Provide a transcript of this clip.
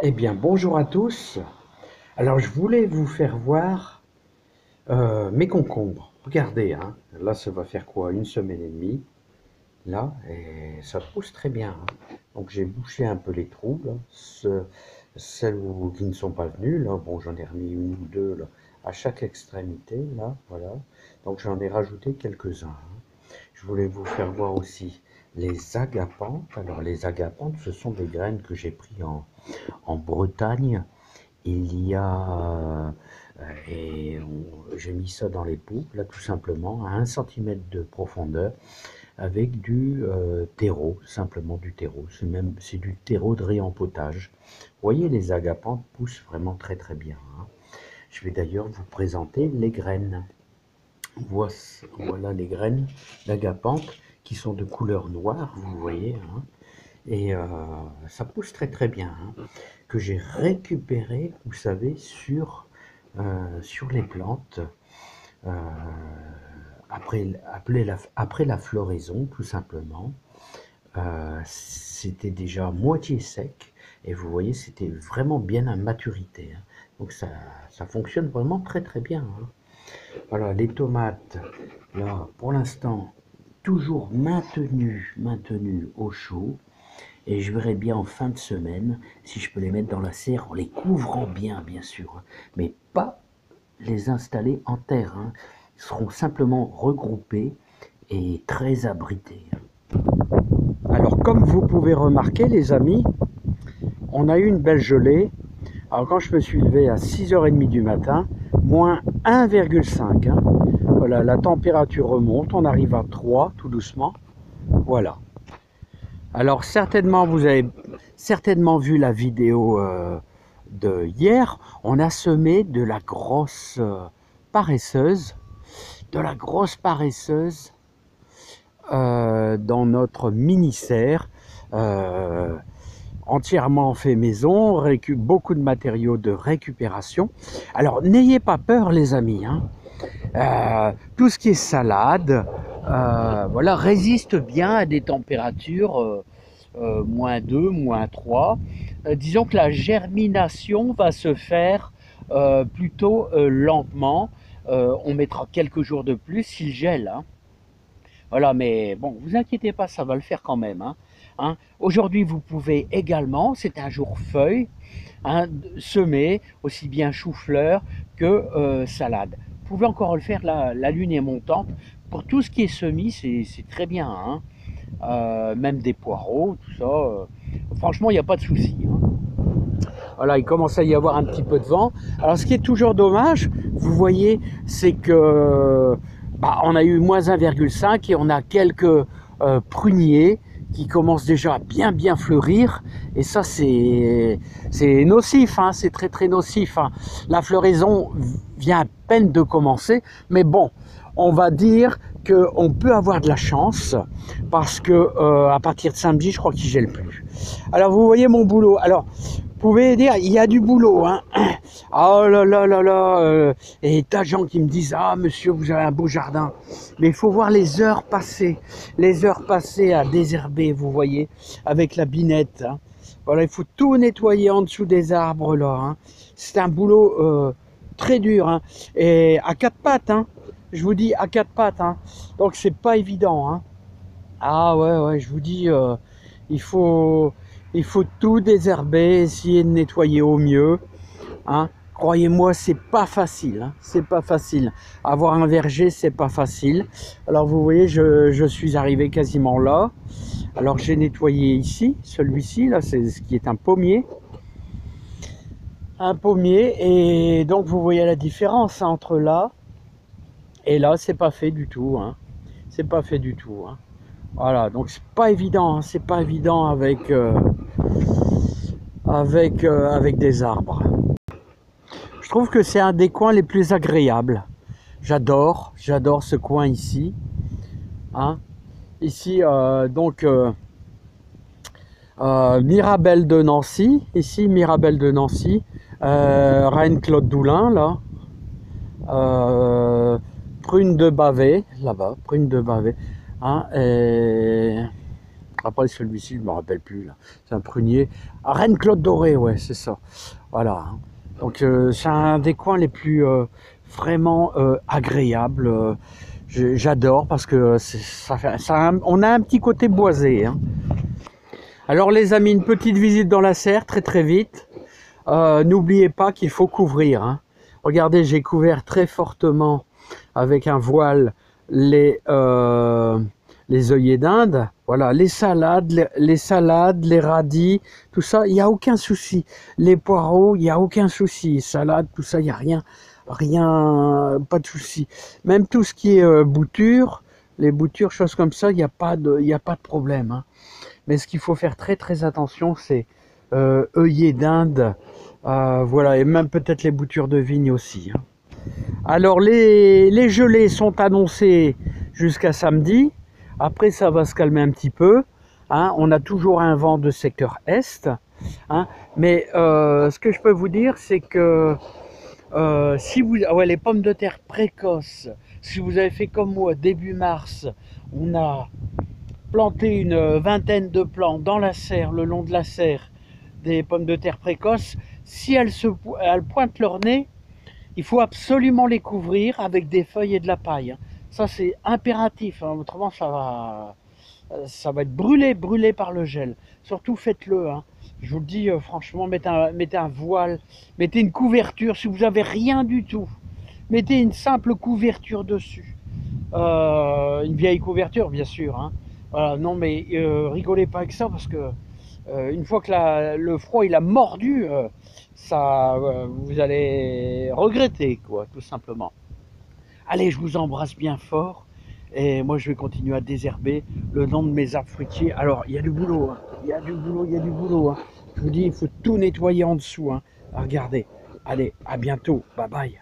Eh bien, bonjour à tous. Alors, je voulais vous faire voir mes concombres. Regardez, hein. Là, ça va faire quoi? Une semaine et demie. Là, et ça pousse très bien, hein. Donc, j'ai bouché un peu les trous, là. Celles qui ne sont pas venues, là. Bon, j'en ai remis une ou deux, là, à chaque extrémité, là. Voilà. Donc, j'en ai rajouté quelques-uns, hein. Je voulais vous faire voir aussi les agapantes. Alors, les agapantes, ce sont des graines que j'ai pris en Bretagne. Il y a, j'ai mis ça dans les pots, là tout simplement, à 1 cm de profondeur, avec du terreau, simplement du terreau. C'est du terreau de réempotage. Vous voyez, les agapantes poussent vraiment très très bien, hein. Je vais d'ailleurs vous présenter les graines. Voilà les graines d'agapante qui sont de couleur noire, vous voyez, hein. Et ça pousse très très bien, hein, que j'ai récupéré, vous savez, sur les plantes, euh, après la floraison, tout simplement. C'était déjà moitié sec, et vous voyez, c'était vraiment bien à maturité, hein. Donc ça fonctionne vraiment très très bien, hein. Voilà, les tomates, là, pour l'instant, toujours maintenues au chaud. Et je verrai bien en fin de semaine si je peux les mettre dans la serre en les couvrant bien, bien sûr, hein. Mais pas les installer en terre, hein. Ils seront simplement regroupés et très abrités. Alors, comme vous pouvez remarquer, les amis, on a eu une belle gelée. Alors, quand je me suis levé à 6h30 du matin, moins 1,5, hein. Voilà, la température remonte, on arrive à 3 tout doucement. Voilà. Alors certainement, vous avez certainement vu la vidéo de hier. On a semé de la grosse paresseuse, de la grosse paresseuse dans notre mini-serre, entièrement fait maison, beaucoup de matériaux de récupération. Alors n'ayez pas peur les amis, hein. Tout ce qui est salade, voilà, résiste bien à des températures -2, -3. Disons que la germination va se faire plutôt lentement. On mettra quelques jours de plus s'il gèle, hein. Voilà, mais bon, vous inquiétez pas, ça va le faire quand même, hein. Hein. Aujourd'hui, vous pouvez également, c'est un jour feuille, hein, semer aussi bien chou-fleur que salade. Vous pouvez encore le faire, la lune est montante. Pour tout ce qui est semis, c'est très bien, hein. Même des poireaux, tout ça. Franchement, il n'y a pas de souci, hein. Voilà, il commence à y avoir un petit peu de vent. Alors, ce qui est toujours dommage, vous voyez, c'est que on a eu -1,5 et on a quelques pruniers qui commencent déjà à bien fleurir. Et ça, c'est nocif, hein, c'est très très nocif, hein. La floraison vient à peine de commencer, mais bon, on va dire qu'on peut avoir de la chance parce que à partir de samedi, je crois qu'il gèle plus. Alors, vous voyez mon boulot. Alors, vous pouvez dire, il y a du boulot, hein. Oh là là là là, et tas de gens qui me disent, ah monsieur, vous avez un beau jardin. Mais il faut voir les heures passées à désherber, vous voyez, avec la binette, hein. Voilà, il faut tout nettoyer en dessous des arbres là, hein. C'est un boulot très dur, hein. Et à quatre pattes, hein. Je vous dis à quatre pattes, hein. Donc c'est pas évident, hein. Ah ouais, je vous dis, il faut, il faut tout désherber, essayer de nettoyer au mieux, hein. Croyez-moi, c'est pas facile, hein. C'est pas facile. Avoir un verger, c'est pas facile. Alors vous voyez, je suis arrivé quasiment là. Alors j'ai nettoyé ici, celui-ci, là, c'est ce qui est un pommier. Un pommier, et donc vous voyez la différence, hein, entre là et là, c'est pas fait du tout, hein. C'est pas fait du tout, hein. Voilà, donc c'est pas évident, hein, c'est pas évident avec des arbres. Je trouve que c'est un des coins les plus agréables. J'adore ce coin ici, hein. Ici, Mirabel de Nancy, ici Mirabel de Nancy, Reine Claude Doulin là, Prune de Bavay là-bas, Prune de Bavay, hein, et Après celui-ci, je me rappelle plus là. C'est un prunier. Ah, Reine Claude Doré, ouais, c'est ça. Voilà. Donc c'est un des coins les plus vraiment agréables. J'adore parce que on a un petit côté boisé. Hein. Alors les amis, une petite visite dans la serre, très très vite. N'oubliez pas qu'il faut couvrir. Hein. Regardez, j'ai couvert très fortement avec un voile les œillets d'Inde. Voilà, les salades, les radis, tout ça, il n'y a aucun souci. Les poireaux, il n'y a aucun souci. Salade, tout ça, il n'y a rien, pas de souci. Même tout ce qui est bouture, les boutures, choses comme ça, il n'y a pas de problème. Hein. Mais ce qu'il faut faire très très attention, c'est œillets d'Inde, voilà, et même peut-être les boutures de vigne aussi. Hein. Alors les gelées sont annoncées jusqu'à samedi. Après ça va se calmer un petit peu. Hein. On a toujours un vent de secteur est. Hein. Mais ce que je peux vous dire, c'est que si vous, les pommes de terre précoces, si vous avez fait comme moi début mars, on a planté une vingtaine de plants dans la serre, le long de la serre, des pommes de terre précoces. Si elles pointent leur nez, il faut absolument les couvrir avec des feuilles et de la paille. Ça, c'est impératif. Hein. Autrement, ça va être brûlé par le gel. Surtout, faites-le. Hein. Je vous le dis, franchement, mettez un voile, mettez une couverture. Si vous n'avez rien du tout, mettez une simple couverture dessus. Une vieille couverture, bien sûr. Hein. Voilà, non, mais rigolez pas avec ça parce que une fois que le froid il a mordu, vous allez regretter, quoi, tout simplement. Allez, je vous embrasse bien fort. Et moi, je vais continuer à désherber le long de mes arbres fruitiers. Alors, il y a du boulot. Hein. Il y a du boulot. Hein. Je vous dis, il faut tout nettoyer en dessous. Hein. Regardez. Allez, à bientôt. Bye bye.